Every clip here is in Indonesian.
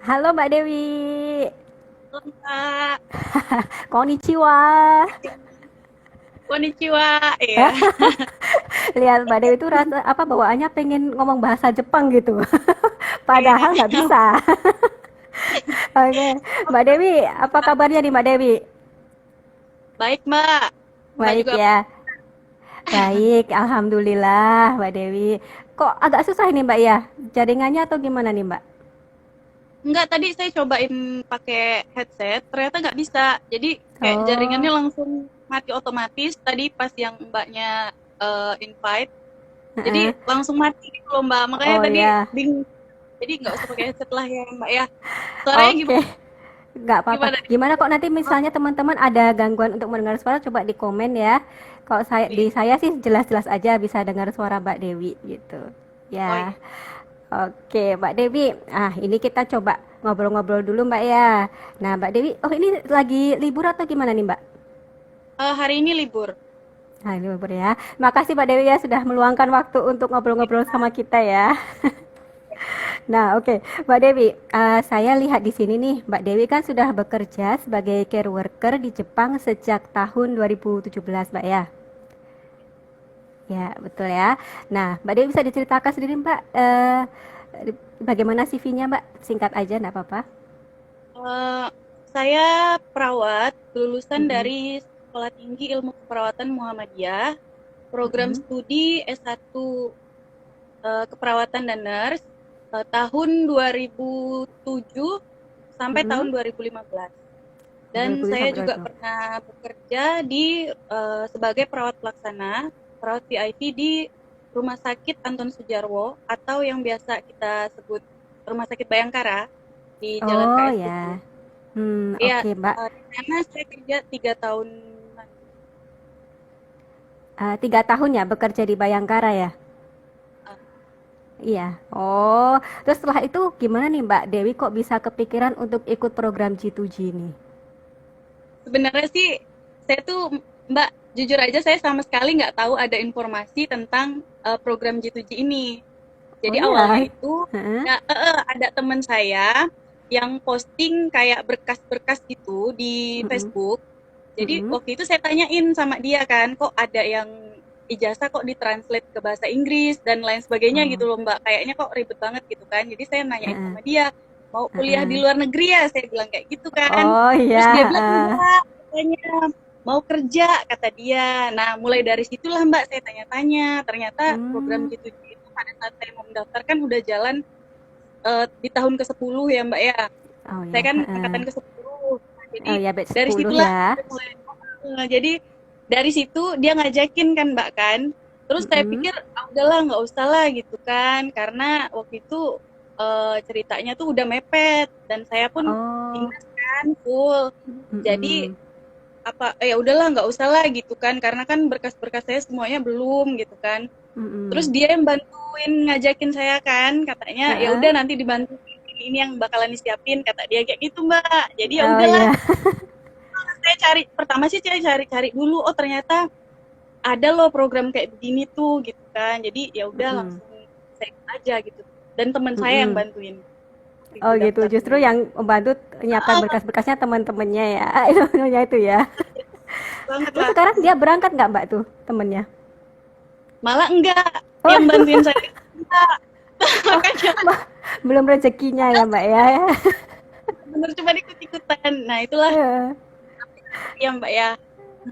Halo Mbak Dewi. Kak. Konnichiwa. Konnichiwa. Iya. Lihat Mbak Dewi itu rasa apa bawaannya pengen ngomong bahasa Jepang gitu. Iya. Padahal nggak bisa. Oke, Mbak Dewi, apa kabarnya nih Mbak Dewi? Baik, Mbak. Mbak Baik juga. ya. Baik, alhamdulillah Mbak Dewi. Kok agak susah ini Mbak ya? Jaringannya atau gimana nih Mbak? Enggak, tadi saya cobain pakai headset, ternyata nggak bisa. Jadi kayak jaringannya Oh, langsung mati otomatis. Tadi pas yang Mbaknya invite, jadi heeh. langsung mati gitu loh, Mbak. Makanya Oh tadi ya. bingung. Jadi nggak usah pakai headset lah ya, Mbak ya. Suaranya Oke. gimana? Nggak apa-apa. Gimana nih? Gimana kok nanti misalnya teman-teman ada gangguan untuk mendengar suara, coba di komen ya. Kalau Oke. di saya sih jelas-jelas aja bisa dengar suara Mbak Dewi gitu. Oh Ya. iya. Oke, Mbak Dewi. Ah, ini kita coba ngobrol-ngobrol dulu Mbak ya. Nah, Mbak Dewi, oh ini lagi libur atau gimana nih Mbak? Hari ini libur. Ah, libur ya. Makasih Mbak Dewi ya sudah meluangkan waktu untuk ngobrol-ngobrol sama kita ya. Nah, oke, Mbak Dewi, saya lihat di sini nih, Mbak Dewi kan sudah bekerja sebagai care worker di Jepang sejak tahun 2017, Mbak ya. Ya, betul ya. Nah, Mbak Dewi bisa diceritakan sendiri, Mbak, bagaimana CV-nya, Mbak? Singkat aja, enggak apa-apa. Eee, saya perawat, lulusan Mm-mm. dari Sekolah Tinggi Ilmu Keperawatan Muhammadiyah, program Mm-mm. studi S1, Keperawatan dan Nurse, tahun 2007 sampai tahun Mm-mm. 2015. Dan 2000 saya sampai juga 2000. pernah bekerja di, sebagai perawat pelaksana, perawat VIP di Rumah Sakit Anton Sujarwo atau yang biasa kita sebut Rumah Sakit Bayangkara di Jalan Oh KS 7. ya. Iya, Oke, Mbak. di sana saya kerja 3 tahunan. 3 tahun ya bekerja di Bayangkara ya? Eee, Iya. Oh, terus setelah itu gimana nih Mbak Dewi kok bisa kepikiran untuk ikut program G2G ini? Sebenarnya sih saya tuh, Mbak, jujur aja saya sama sekali nggak tahu ada informasi tentang, program G2G ini. Oh Jadi awalnya iya. itu Heeh. ya ada teman saya yang posting kayak berkas-berkas gitu di Mm-mm. Facebook. Jadi Mm-mm. waktu itu saya tanyain sama dia kan, kok ada yang ijazah kok ditranslate ke bahasa Inggris dan lain sebagainya gitu Oh. loh Mbak. Kayaknya kok ribet banget gitu kan. Jadi saya nanyain Heeh. sama dia, mau kuliah di Heeh. luar negeri ya? Saya bilang kayak gitu kan. Oh Terus iya. dia bilang Heeh. enggak, katanya mau kerja kata dia. Nah, mulai dari situlah Mbak saya tanya-tanya. Ternyata program Hmm. gitu itu pada saat saya mau mendaftarkan udah jalan di tahun ke-10 ya Mbak ya. Oh Saya ya. kan angkatan Heeh. ke-10. Nah, jadi Oh ya, batch dari 10 situlah ya. saya mulai jadi dari situ dia ngajakin kan Mbak kan. Terus saya Mm-mm. pikir ah, udahlah nggak usah lah gitu kan karena waktu itu ceritanya tuh udah mepet dan saya pun Oh. dinas kan full. Jadi Mm-mm. apa ya udahlah nggak usah lah gitu kan karena kan berkas-berkas saya semuanya belum gitu kan. Terus Mm-mm. dia yang bantuin ngajakin saya kan, katanya ya Heeh. udah nanti dibantu ini yang bakalan disiapin kata dia kayak gitu Mbak. Jadi ya Oh udahlah, ya. saya cari pertama sih saya cari-cari dulu. Oh ternyata ada loh program kayak begini tuh gitu kan. Jadi ya udah Mm-mm. langsung saya ikut aja gitu. Dan teman saya yang Mm-mm. bantuin Oh itu gitu. daftar Justru semuanya. yang membantu menyiapkan Ah, berkas-berkasnya teman-temannya ya. Itu ya. banget Terus lah. sekarang dia berangkat nggak Mbak tuh temennya? Malah enggak yang Waduh. bantuin saya enggak. Oh, Makanya belum rezekinya ya Mbak ya. bener cuma ikut-ikutan. Nah itulah Heeh. ya Mbak ya.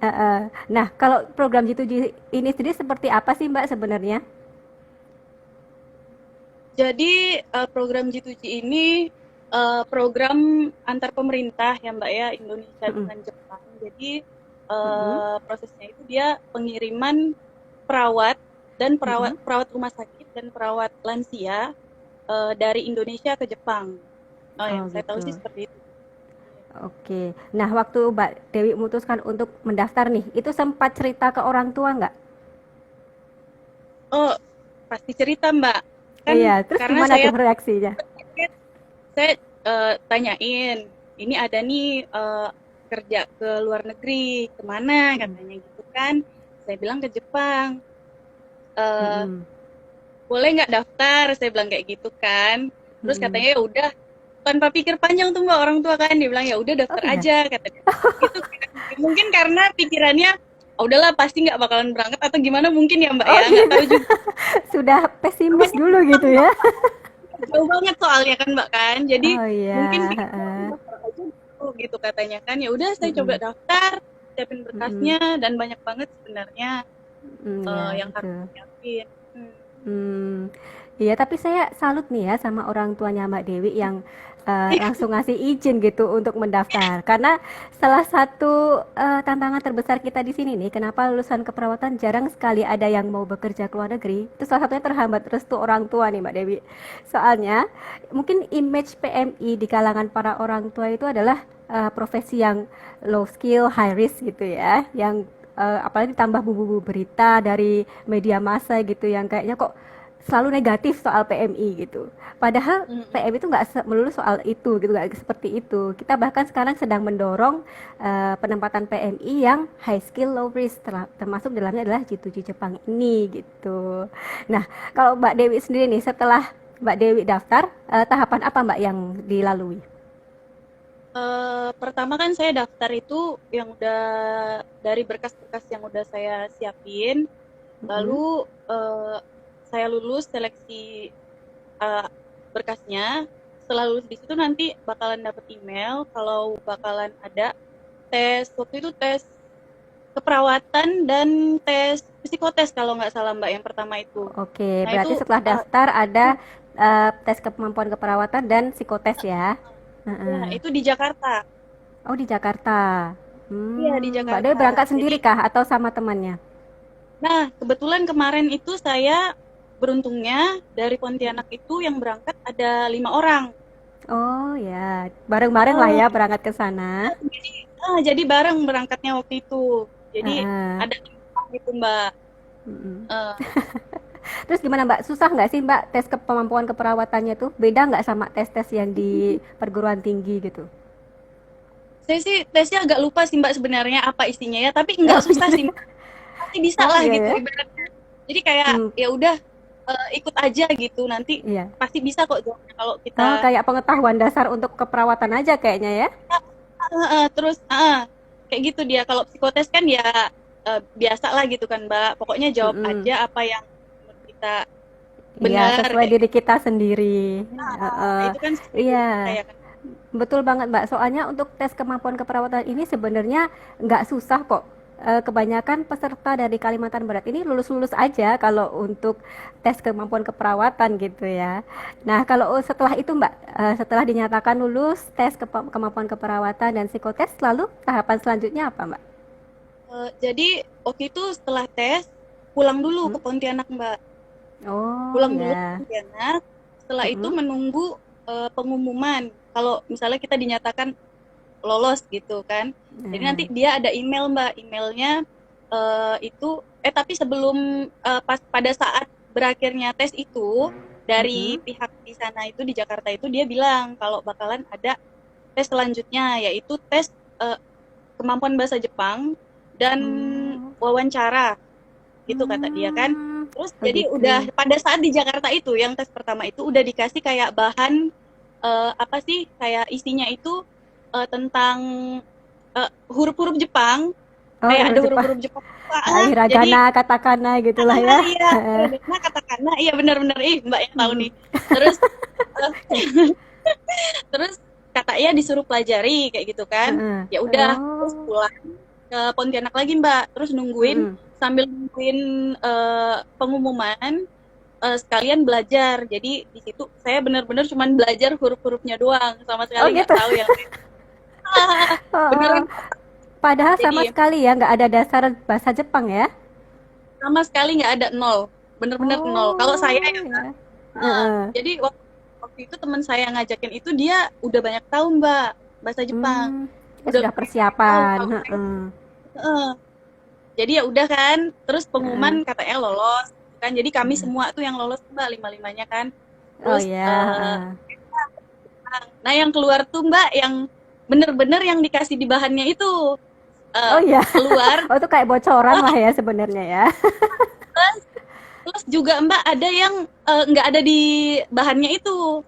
Heeh. Nah, kalau program G2G ini sendiri seperti apa sih Mbak sebenarnya? Jadi program G2G ini program antar pemerintah ya Mbak ya Indonesia Mm-mm. dengan Jepang. Jadi Mm-mm. prosesnya itu dia pengiriman perawat dan perawat Mm-mm. perawat rumah sakit dan perawat lansia dari Indonesia ke Jepang. Oh, Oh yang saya tahu sih gitu. seperti itu. Oke. Nah, waktu Mbak Dewi memutuskan untuk mendaftar nih, itu sempat cerita ke orang tua nggak? Oh, pasti cerita Mbak. Kan Iya, terus karena gimana saya tuh reaksinya? saya tanyain, ini ada nih kerja ke luar negeri, kemana Mm-mm. katanya gitu kan. Saya bilang ke Jepang, eh Mm-mm. boleh nggak daftar? Saya bilang kayak gitu kan. Terus Mm-mm. katanya ya udah, tanpa pikir panjang tuh Mbak orang tua kan, dia bilang ya udah Oh daftar iya, aja katanya. Gitu kan. Mungkin karena pikirannya "Oh, udahlah pasti nggak bakalan berangkat atau gimana mungkin ya Mbak oh ya, nggak gitu. tahu juga. Sudah pesimis Namanya dulu gitu ya. jauh banget soalnya kan Mbak kan. Jadi Oh iya, mungkin pikirnya heeh. daftar aja dulu gitu katanya kan. Ya udah saya coba Mm-mm. daftar, siapin Mm-mm. berkasnya dan banyak banget sebenarnya Ya yang harus betul. disiapin. Hmm. Hmm, iya tapi saya salut nih ya sama orang tuanya Mbak Dewi yang langsung ngasih izin gitu untuk mendaftar. Karena salah satu tantangan terbesar kita di sini nih, kenapa lulusan keperawatan jarang sekali ada yang mau bekerja ke luar negeri. Itu salah satunya terhambat restu orang tua nih Mbak Dewi. Soalnya mungkin image PMI di kalangan para orang tua itu adalah profesi yang low skill, high risk gitu ya, yang apalagi ditambah bumbu-bumbu berita dari media massa gitu yang kayaknya kok selalu negatif soal PMI gitu. Padahal Mm-mm. PMI itu nggak melulu soal itu gitu, nggak seperti itu. Kita bahkan sekarang sedang mendorong penempatan PMI yang high skill low risk, termasuk dalamnya adalah G2G Jepang ini gitu. Nah, kalau Mbak Dewi sendiri nih setelah Mbak Dewi daftar, tahapan apa Mbak yang dilalui? Pertama kan saya daftar itu yang udah dari berkas-berkas yang udah saya siapin, Mm-mm. lalu saya lulus seleksi eh, berkasnya. Setelah lulus di situ nanti bakalan dapet email kalau bakalan ada tes, waktu itu tes keperawatan dan tes psikotes kalau nggak salah Mbak yang pertama itu. Oke, Nah itu berarti setelah daftar ada tes kemampuan keperawatan dan psikotes ya. ya Heeh. itu di Jakarta. Oh di Jakarta. Iya di Mbak Dewi Jakarta. berangkat Jadi, sendiri kah atau sama temannya? nah kebetulan kemarin itu saya beruntungnya dari Pontianak itu yang berangkat ada 5 orang. Oh ya, bareng-bareng lah Eh, ya berangkat ke sana. jadi bareng berangkatnya waktu itu. Jadi Heeh. ada 5 gitu Mbak. Mm-mm. Eh, Terus gimana Mbak? Susah nggak sih Mbak tes kemampuan keperawatannya tuh? Beda nggak sama tes-tes yang di perguruan tinggi gitu? saya sih tesnya agak lupa sih Mbak sebenarnya apa isinya ya, tapi nggak Oh, susah sih Mbak. Pasti bisa oh lah iya gitu ya. ibaratnya. Jadi kayak Hmm, ya udah ikut aja gitu nanti iya. pasti bisa kok jawabnya kalau Oh, kita kayak pengetahuan dasar untuk keperawatan aja kayaknya ya. terus kayak gitu dia. Kalau psikotes kan ya biasa lah gitu kan Mbak. Pokoknya jawab Mm-mm. aja apa yang menurut kita Iya, benar sesuai kayak diri gitu. kita sendiri. Nah, itu kan sesuai Iya, diri kita ya kan. betul banget Mbak. Soalnya untuk tes kemampuan keperawatan ini sebenarnya nggak susah kok. Kebanyakan peserta dari Kalimantan Barat ini lulus-lulus aja kalau untuk tes kemampuan keperawatan gitu ya. Nah, kalau setelah itu Mbak, setelah dinyatakan lulus tes kemampuan keperawatan dan psikotes, lalu tahapan selanjutnya apa Mbak? Jadi waktu itu setelah tes pulang dulu Hmm? ke Pontianak Mbak. Oh Pulang dulu ke ya. Pontianak. Setelah itu Mm-mm. menunggu pengumuman kalau misalnya kita dinyatakan lolos gitu kan. Jadi nanti Nah, dia ada email Mbak, emailnya itu tapi sebelum pas pada saat berakhirnya tes itu dari mm-mm. pihak di sana itu di Jakarta itu dia bilang kalau bakalan ada tes selanjutnya yaitu tes eh, kemampuan bahasa Jepang dan Oh, wawancara gitu kata dia kan. hmm, Terus jadi begitu. udah pada saat di Jakarta itu yang tes pertama itu udah dikasih kayak bahan apa sih kayak isinya itu tentang huruf-huruf Jepang, Oh, kayak ada huruf Jepang. huruf-huruf Jepang. Jadi Hiragana, katakana gitulah ya. iya, nah katakanlah iya benar-benar Mbak yang tahu Mm-mm. nih. Terus uh, terus katanya disuruh pelajari kayak gitu kan. Heeh. Ya udah, terus Oh. pulang ke Pontianak lagi Mbak. Terus nungguin Mm-mm. sambil nungguin pengumuman sekalian belajar. Jadi di situ saya benar-benar cuman belajar huruf-hurufnya doang, sama Oh sekali nggak gitu. tahu yang lain. Oh, oh. Beneran. Padahal sama Jadi sekali ya nggak ada dasar bahasa Jepang ya. sama sekali nggak ada nol, bener-bener nol. Kalau saya Oh ya, ya. Heeh. jadi waktu itu teman saya ngajakin itu dia udah banyak tahu Mbak bahasa Jepang, Hmm. Ya udah sudah banyak tahu persiapan. kalau saya. Heeh. Heeh. Jadi ya udah kan, terus Heeh. pengumuman katanya lolos, kan? Jadi kami Heeh. semua tuh yang lolos Mbak lima-limanya kan. Oh Terus ya. Heeh. nah yang keluar tuh Mbak yang bener-bener yang dikasih di bahannya itu Oh eh, ya. keluar. Oh itu kayak bocoran lah ya sebenarnya ya. Terus juga Mbak ada yang nggak ada di bahannya itu.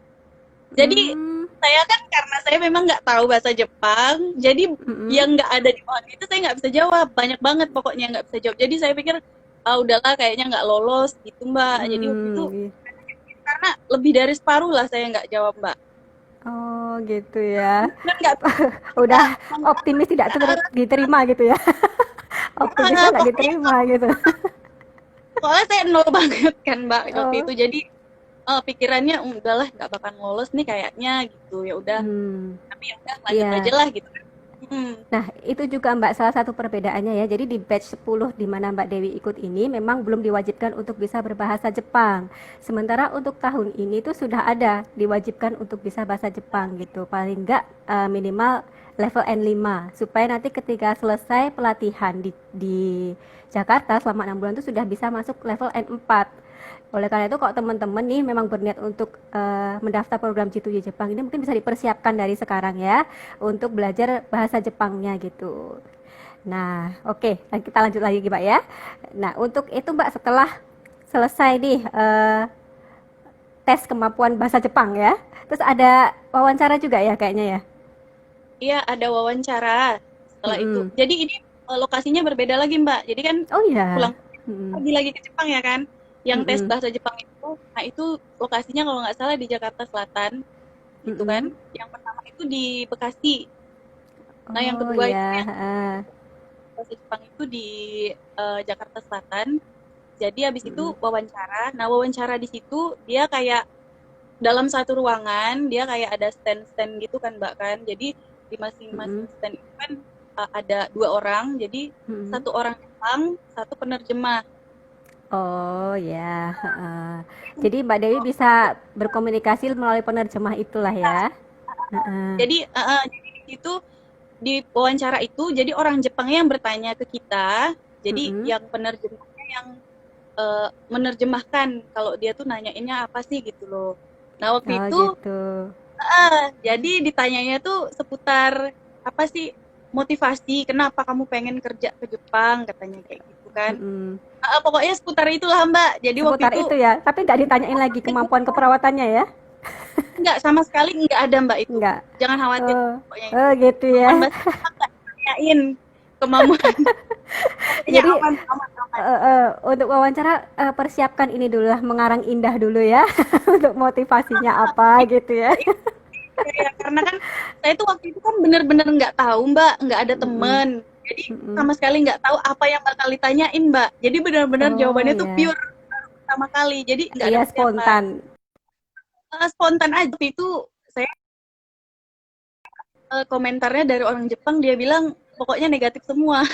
Jadi Hmm. saya kan karena saya memang nggak tahu bahasa Jepang, jadi Mm-mm. yang nggak ada di pohon itu saya nggak bisa jawab. Banyak banget pokoknya nggak bisa jawab. Jadi saya pikir, ah udahlah kayaknya nggak lolos gitu Mbak. Jadi waktu itu Hmm. karena lebih dari separuh lah saya nggak jawab Mbak. Oh gitu ya. Dan nggak bisa Udah optimis tidak diterima gitu ya. Optimisnya nggak pokoknya diterima gitu. soalnya saya nol banget kan Mbak waktu Oh. itu. Jadi pikirannya udahlah nggak bakal lolos nih kayaknya gitu. Ya udah, Hmm. tapi ya udah lanjut aja Iya. lah gitu. Hmm. Nah, itu juga Mbak salah satu perbedaannya ya. Jadi di batch 10 di mana Mbak Dewi ikut ini memang belum diwajibkan untuk bisa berbahasa Jepang. Sementara untuk tahun ini tuh sudah ada diwajibkan untuk bisa bahasa Jepang gitu. Paling enggak minimal level N5 supaya nanti ketika selesai pelatihan di Jakarta selama 6 bulan itu sudah bisa masuk level N4. Oleh karena itu, kalau teman-teman nih memang berniat untuk mendaftar program G2J Jepang ini mungkin bisa dipersiapkan dari sekarang ya untuk belajar bahasa Jepangnya gitu. Nah, oke, kita lanjut lagi Mbak ya. Nah, untuk itu Mbak setelah selesai nih tes kemampuan bahasa Jepang ya, terus ada wawancara juga ya kayaknya ya. Iya, ada wawancara setelah itu. Mm-mm. Jadi ini lokasinya berbeda lagi, Mbak. Jadi kan Oh iya. pulang Mm-mm. pergi lagi ke Jepang ya kan. Yang tes Mm-mm. bahasa Jepang itu, nah itu lokasinya kalau nggak salah di Jakarta Selatan, gitu kan. Mm-mm. Yang pertama itu di Bekasi. Nah, yang Oh kedua itu ya. yang bahasa Jepang itu di Jakarta Selatan. Jadi habis itu Mm-mm. wawancara. Nah, wawancara di situ dia kayak dalam satu ruangan, dia kayak ada stand-stand gitu kan, Mbak kan. Jadi di masing-masing Mm-mm. stand itu kan ada 2 orang. Jadi Mm-mm. satu orang Jepang, satu penerjemah. Oh ya, heeh. Jadi Mbak Dewi bisa berkomunikasi melalui penerjemah itulah ya. Heeh. Jadi di situ di wawancara itu jadi orang Jepangnya yang bertanya ke kita. Jadi Mm-mm. yang penerjemahnya yang menerjemahkan kalau dia tuh nanyainnya apa sih gitu loh. Nah, waktu Oh itu gitu. jadi ditanyanya tuh seputar apa sih motivasi, kenapa kamu pengen kerja ke Jepang katanya kayak gitu kan. Mm-mm. Pokoknya seputar itulah Mbak. Jadi waktu Seputar itu itu ya, tapi nggak ditanyain lagi kemampuan keperawatannya ya? enggak sama sekali enggak ada Mbak itu. Nggak. Jangan khawatir Oh, pokoknya itu. oh gitu ya. Kemampuan bahasa Jepang enggak ditanyain kemampuan. Pokoknya Jadi aman aman aman. untuk wawancara persiapkan ini dulu lah, mengarang indah dulu ya, untuk motivasinya apa gitu ya. Ya, karena kan saya tuh waktu itu kan bener-bener nggak tahu Mbak, nggak ada Mm-mm. temen. Jadi Mm-mm. sama sekali nggak tahu apa yang bakal ditanyain Mbak. Jadi benar-benar Oh jawabannya tuh ya, pure pertama kali. Jadi nggak ada iya persiapan. spontan. Spontan aja. Waktu itu saya komentarnya dari orang Jepang dia bilang pokoknya negatif semua.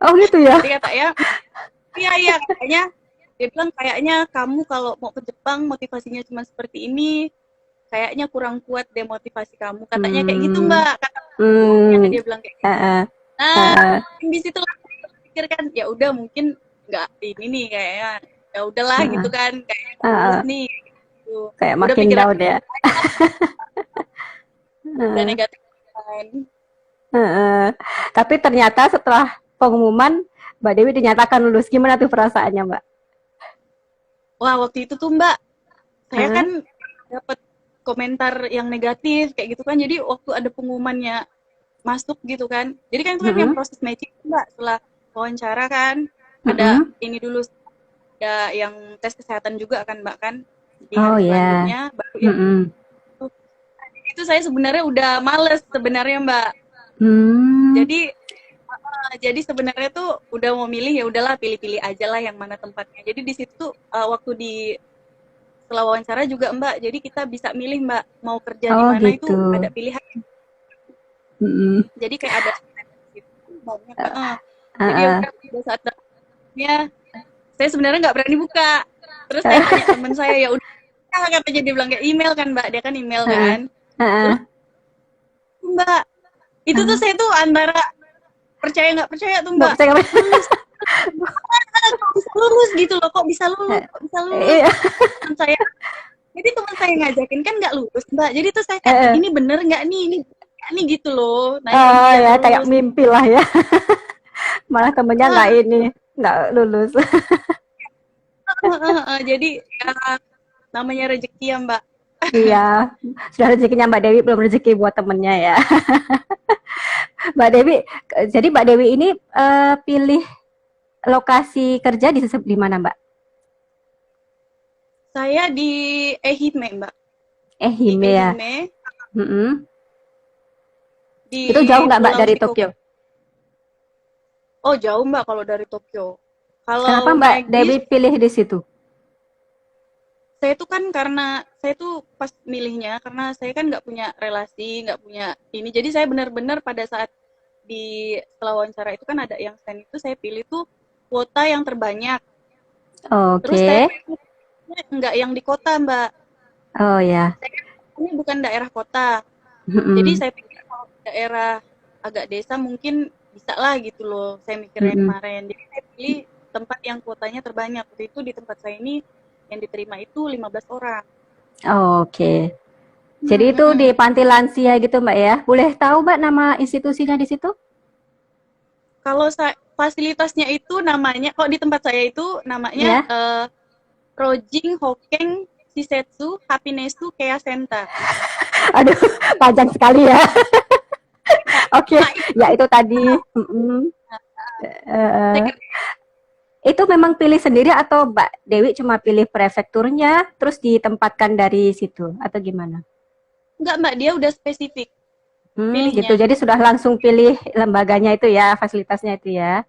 Oh gitu ya. Jadi kata ya, iya kayaknya dia bilang kayaknya kamu kalau mau ke Jepang motivasinya cuma seperti ini, kayaknya kurang kuat deh motivasi kamu. Katanya kayak gitu Hmm. Mbak. Kata Hmm. dia bilang kayak gitu. Heeh. Nah, Heeh. di situ lah saya pikir kan ya udah mungkin nggak ini nih kayaknya ya udahlah Heeh. gitu kan kayaknya nggak lulus Heeh. nih gitu. Kayak Udah makin pikiran down ya. udah Heeh. negatif kan. Heeh. Tapi ternyata setelah pengumuman Mbak Dewi dinyatakan lulus. Gimana tuh perasaannya, Mbak? Wah, waktu itu tuh Mbak, saya Heeh. kan dapat komentar yang negatif kayak gitu kan. Jadi waktu ada pengumumannya masuk gitu kan. Jadi kan itu kan yang Heeh. proses matching Mbak setelah wawancara kan ada Heeh. ini dulu ada yang tes kesehatan juga kan Mbak kan di Oh hari ya. selanjutnya baru yang Heeh. itu saya sebenarnya udah males sebenarnya Mbak. Hmm. Jadi jadi sebenarnya tuh udah mau milih ya udahlah pilih-pilih aja lah yang mana tempatnya. Jadi di situ tuh waktu di setelah wawancara juga Mbak, jadi kita bisa milih Mbak mau kerja di Oh mana itu gitu. ada pilihan. Heeh. Jadi kayak ada gitu banyak. Jadi ya Heeh. udah pada saat dapetnya saya sebenarnya nggak berani buka. Terus saya tanya teman saya ya udah katanya dia bilang kayak email kan Mbak, dia kan email Heeh. kan. Heeh. Terus Mbak itu tuh saya tuh antara percaya nggak percaya tuh Nggak Mbak. percaya. Lulus kok bisa lulus gitu loh, kok bisa lulus, kok bisa lulus. Iya. Teman saya, jadi teman saya ngajakin kan nggak lulus Mbak. Jadi tuh saya kayak Heeh. ini bener nggak nih, ini nggak nih gitu loh. Nanyain Oh biar ya kayak lulus. mimpi lah ya. Malah temennya nggak Ah, ini, nggak lulus. jadi ya namanya rezeki ya Mbak. Iya, sudah rezekinya Mbak Dewi, belum rezeki buat temennya ya. Mbak Dewi, jadi Mbak Dewi ini pilih lokasi kerja di mana Mbak? Saya di Ehime, Mbak. Di Hime ya. Ehime, Mm-mm. di Itu jauh nggak Mbak Pulau dari Shikoku. Tokyo? Oh, jauh, Mbak, kalau dari Tokyo. Kenapa Kalau Mbak naik Dewi bis, pilih di situ? saya tuh kan karena saya tuh pas milihnya karena saya kan nggak punya relasi, nggak punya ini. Jadi saya benar-benar pada saat setelah wawancara itu kan ada yang stand itu saya pilih tuh kuota yang terbanyak. Terus saya Oke. nggak yang di kota, Mbak. Oh ya. Saya kan ini bukan daerah kota. Jadi Mm-mm. saya pikir kalau daerah agak desa mungkin bisa lah gitu loh. Saya mikirnya Mm-mm. kemarin. Jadi saya pilih tempat yang kuotanya terbanyak. Waktu itu di tempat saya ini yang diterima itu 15 orang. Oke. Jadi itu di Mm-mm. panti lansia gitu Mbak ya. Boleh tahu Mbak nama institusinya di situ? Kalau fasilitasnya itu namanya, kok di tempat saya itu namanya Ya. Rojing Hokeng Shisetsu Happiness Care Center. Aduh, panjang sekali ya. Nah, Oke, nah, itu ya itu tadi. Mm-mm. saya Eh, kira, itu memang pilih sendiri atau Mbak Dewi cuma pilih prefekturnya terus ditempatkan dari situ atau gimana? enggak, Mbak, dia udah spesifik Gitu. pilihnya. Jadi sudah langsung pilih lembaganya itu ya, fasilitasnya itu ya.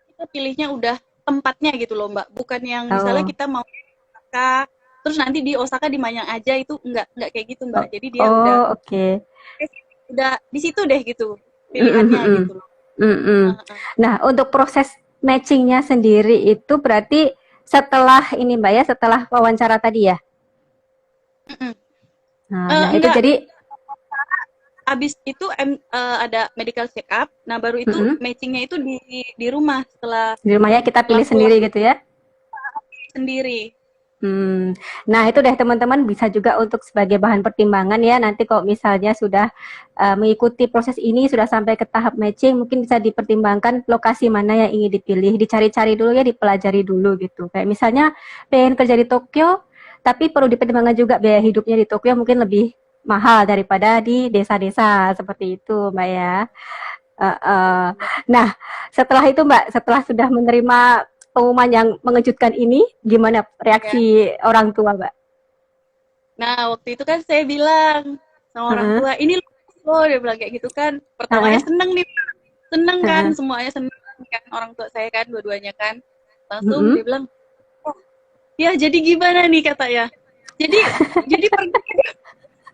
Kita pilihnya udah tempatnya gitu loh, Mbak. Bukan yang misalnya Oh, kita mau ke Osaka, terus nanti di Osaka di Manyang aja itu enggak kayak gitu, Mbak. oh, Jadi dia oke. udah di situ deh gitu Mm-mm, pilihannya mm-mm, gitu loh. mm-mm. Heeh. Nah, untuk proses matchingnya sendiri itu berarti setelah ini Mbak ya, setelah wawancara tadi ya. Mm-mm. Nah, itu Enggak, jadi abis itu ada medical check up. Nah, baru itu mm-mm, matchingnya itu di rumah setelah di rumahnya kita setelah pilih pulang sendiri gitu ya. sendiri. Nah itu deh teman-teman bisa juga untuk sebagai bahan pertimbangan ya nanti kalau misalnya sudah mengikuti proses ini sudah sampai ke tahap matching mungkin bisa dipertimbangkan lokasi mana yang ingin dipilih dicari-cari dulu ya dipelajari dulu gitu kayak misalnya pengen kerja di Tokyo tapi perlu dipertimbangkan juga biaya hidupnya di Tokyo mungkin lebih mahal daripada di desa-desa seperti itu Mbak ya. Nah, setelah itu Mbak, setelah sudah menerima pengumuman yang mengejutkan ini, gimana Ya. reaksi orang tua Mbak? Nah, waktu itu kan saya bilang sama orang Heeh, tua, ini loh, dia bilang kayak gitu kan. Pertamanya heeh, seneng nih, seneng kan, heeh, semuanya seneng kan, orang tua saya kan, dua-duanya kan. Langsung mhm. dia bilang, oh, ya jadi gimana nih katanya. Jadi pergi,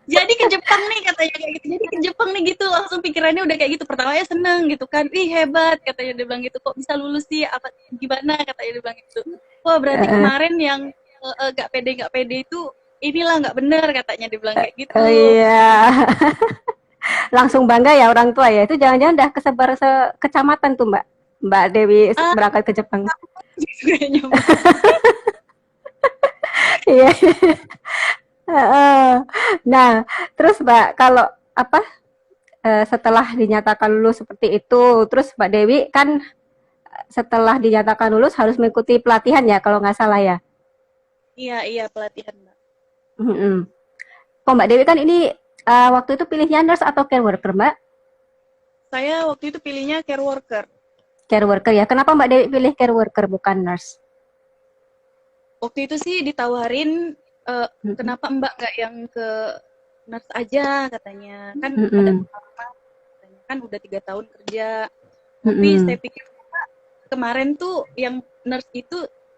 jadi ke Jepang nih katanya kayak gitu. Jadi ke Jepang nih gitu, langsung pikirannya udah kayak gitu. Pertamanya seneng gitu kan, ih hebat katanya dia bilang gitu. Kok bisa lulus sih? Apa gimana katanya dia bilang gitu. Wah berarti Heeh. kemarin yang gak pede itu inilah nggak bener katanya dia bilang kayak Oh gitu. iya, langsung bangga ya orang tua ya. Itu jangan-jangan udah kesebar kecamatan tuh Mbak. Mbak Dewi Ah, berangkat ke Jepang. kayaknya Mbak. Iya. Heeh. Nah, terus Mbak kalau apa setelah dinyatakan lulus seperti itu, terus Mbak Dewi kan setelah dinyatakan lulus harus mengikuti pelatihan ya kalau nggak salah ya. Iya iya pelatihan Mbak. Mm-mm. Kok Mbak Dewi kan ini waktu itu pilihnya nurse atau care worker Mbak? Saya waktu itu pilihnya care worker. Care worker ya. Kenapa Mbak Dewi pilih care worker bukan nurse? Waktu itu sih ditawarin Mm-mm. kenapa Mbak nggak yang ke nurse aja katanya kan ada Mm-mm. pengalaman katanya kan udah 3 tahun kerja tapi saya Mm-mm. pikir kemarin tuh yang nurse itu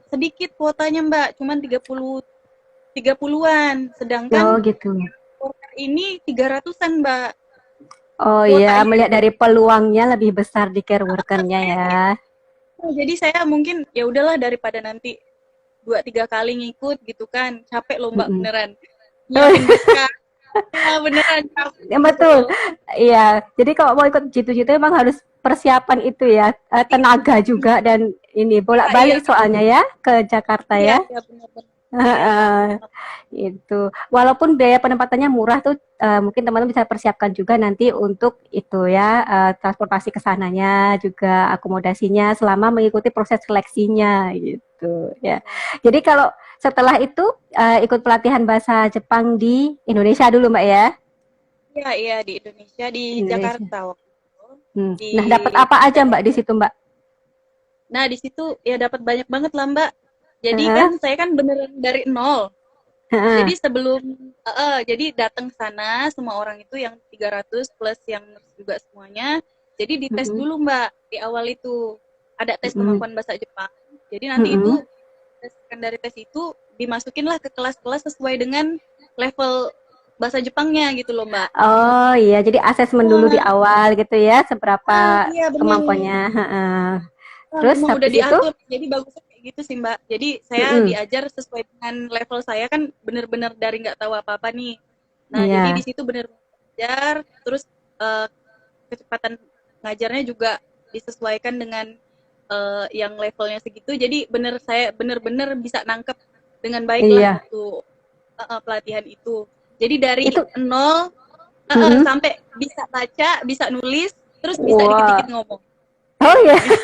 sedikit kuotanya Mbak cuman 30-an sedangkan Oh gitu. worker ini 300-an Mbak Oh iya, kuotanya. melihat dari peluangnya lebih besar di care workernya ya. Jadi saya mungkin ya udahlah daripada nanti 2-3 kali ngikut gitu kan capek loh Mbak Mm-mm. beneran Oh, nyiapin berkas ya beneran capek ya gitu betul. loh. Iya. Jadi kalau mau ikut jitu-jitu emang harus persiapan itu ya, tenaga juga dan ini Iya iya bolak-balik soalnya ya ke Jakarta iya ya. iya benar-benar iya Heeh. Itu. Walaupun biaya penempatannya murah tuh mungkin teman-teman bisa persiapkan juga nanti untuk itu ya transportasi ke sananya juga akomodasinya selama mengikuti proses seleksinya gitu. gitu ya. Jadi kalau setelah itu ikut pelatihan bahasa Jepang di Indonesia dulu Mbak ya. Iya, iya di Indonesia, di Indonesia. Jakarta waktu itu. Di Nah, dapat apa aja Mbak di situ Mbak? Nah, di situ ya dapat banyak banget lah, Mbak. Jadi kan Heeh, saya kan beneran dari nol. heeh, Jadi jadi datang ke sana semua orang itu yang 300 plus yang nurse juga semuanya. Jadi dites heeh, dulu, Mbak. Di awal itu ada tes heeh, kemampuan bahasa Jepang. Jadi nanti heeh. itu berdasarkan dari tes itu dimasukinlah ke kelas-kelas sesuai dengan level bahasa Jepangnya gitu loh, Mbak. Oh iya, jadi asesmen dulu di Nah, awal gitu ya, seberapa iya benar. kemampuannya. Heeh. Terus Memang udah habis itu, diatur, jadi bagusnya kayak gitu sih Mbak. Jadi saya heeh, diajar sesuai dengan level saya kan bener-bener dari nggak tahu apa-apa nih. Nah jadi di iya, situ bener belajar, terus eh, kecepatan ngajarnya juga disesuaikan dengan yang levelnya segitu. Jadi saya bener-bener bisa nangkep dengan baik lah iya. waktu pelatihan itu. Jadi dari Itu, nol heeh. sampai bisa baca, bisa nulis, terus bisa Wah, dikit-dikit ngomong. oh Gitu ya, Mbak.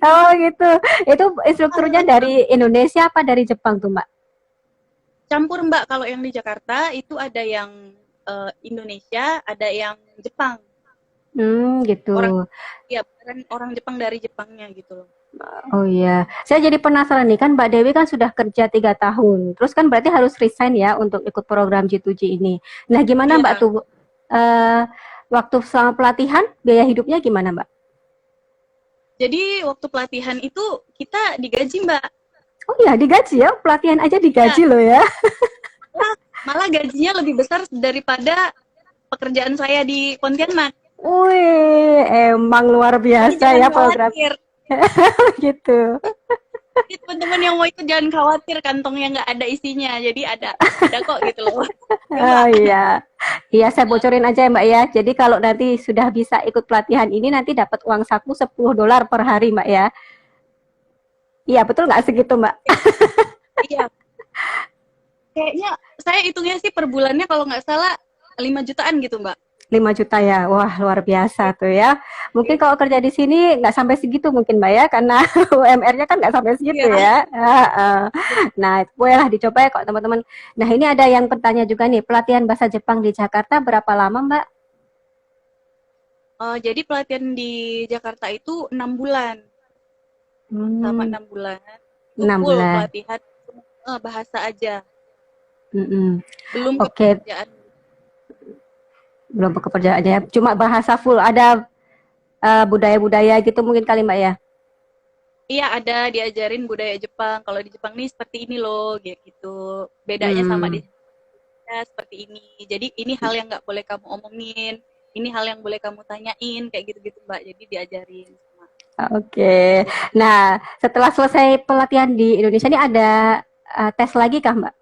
oh gitu. Itu instrukturnya dari Indonesia apa dari Jepang tuh Mbak? Campur Mbak, kalau yang di Jakarta itu ada yang Indonesia, ada yang Jepang. Gitu. Orang ya beneran orang Jepang dari Jepangnya gitu loh. Oh iya, saya jadi penasaran nih kan Mbak Dewi kan sudah kerja 3 tahun, terus kan berarti harus resign ya untuk ikut program G2G ini. Nah gimana Mbak Iya. tuh eh, waktu selama pelatihan biaya hidupnya gimana Mbak? Jadi waktu pelatihan itu kita digaji Mbak. Oh iya digaji ya, pelatihan aja Ya, digaji loh ya. malah, malah gajinya lebih besar daripada pekerjaan saya di Pontianak. Wih, emang luar Jadi biasa jangan ya program khawatir. gitu. Jadi teman-teman yang mau ikut jangan khawatir kantongnya nggak ada isinya. Jadi ada kok gitu loh. Ya Oh Mbak. iya, iya saya bocorin aja ya Mbak ya. Jadi kalau nanti sudah bisa ikut pelatihan ini nanti dapat uang saku $10 per hari Mbak ya. Iya betul nggak segitu Mbak? Iya, kayaknya saya hitungnya sih per bulannya kalau nggak salah 5 jutaan gitu, Mbak. 5 juta ya, wah luar biasa tuh ya. Mungkin kalau kerja di sini nggak sampai segitu mungkin Mbak ya, karena UMR-nya kan nggak sampai segitu Iya. ya. Nah, bolehlah dicoba ya kok teman-teman. Nah ini ada yang bertanya juga nih, pelatihan bahasa Jepang di Jakarta berapa lama Mbak? Jadi pelatihan di Jakarta itu 6 bulan, sama Hmm, 6 bulan. Itu 6 full bulan. pelatihan bahasa aja, Mm-mm. belum ke Oke, pekerjaan. belum pekerjaannya, cuma bahasa full. Ada budaya-budaya gitu mungkin kali Mbak ya. Iya, ada diajarin budaya Jepang. Kalau di Jepang nih seperti ini loh, gitu. Bedanya sama di Hmm. Indonesia seperti ini. Jadi ini hal yang nggak boleh kamu omongin, ini hal yang boleh kamu tanyain, kayak gitu-gitu, Mbak. Jadi diajarin sama Oke. dosen. Nah, setelah selesai pelatihan di Indonesia ini ada tes lagi kah Mbak?